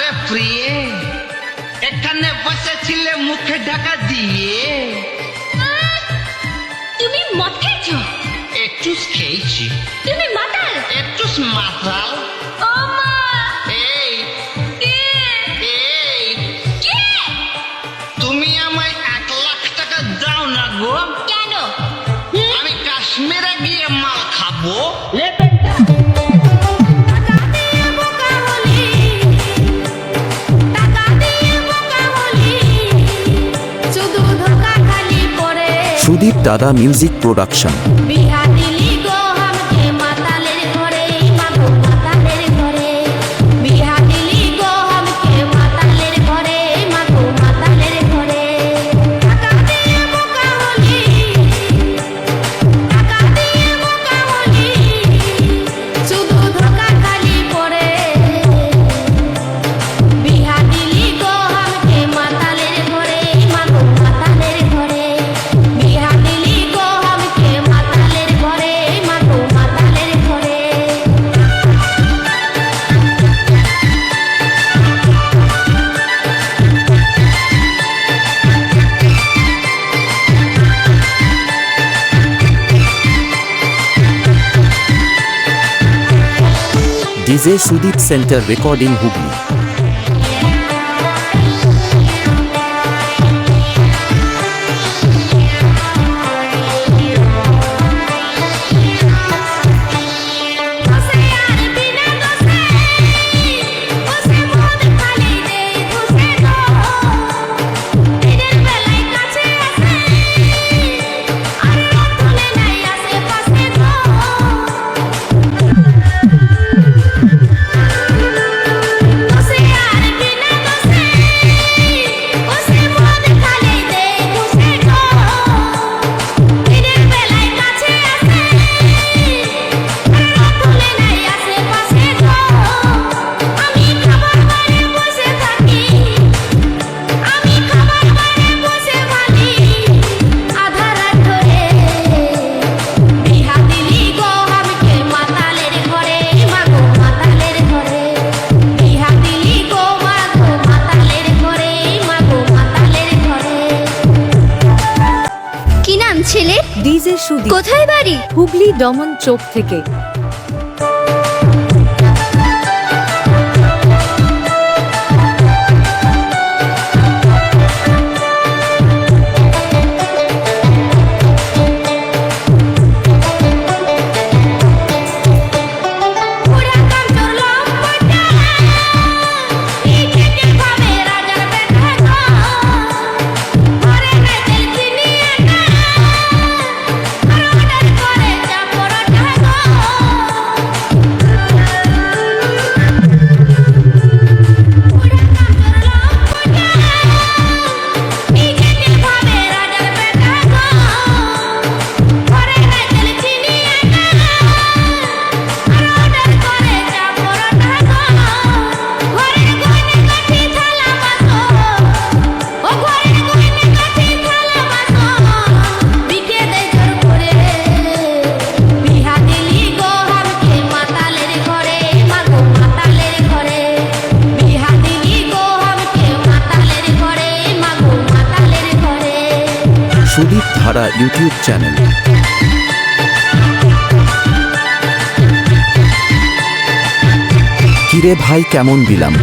আরে প্রিয়ে, এখানে বসেছিলে মুখে ঢাকা দিয়ে। তুমি মদ খেয়েছো? একটু খেয়েছি। তুমি মাতাল? একটু মাতাল। ও মা! এই কে? এই কে? তুমি আমায় 1,00,000 টাকা দাও না গো। কেন? আমি কাশ্মীরে গিয়ে মাল খাবো। সুদীপ দাদা music production. DJ Sudip centre recording Hooghly. ছেলে ডিজে সুদীপ। কোথায় বাড়ি? হুগলি দমন চোক থেকে। সুদীপ ধারা ইউটিউব চ্যানেল। কিরে ভাই, কেমন দিলাম?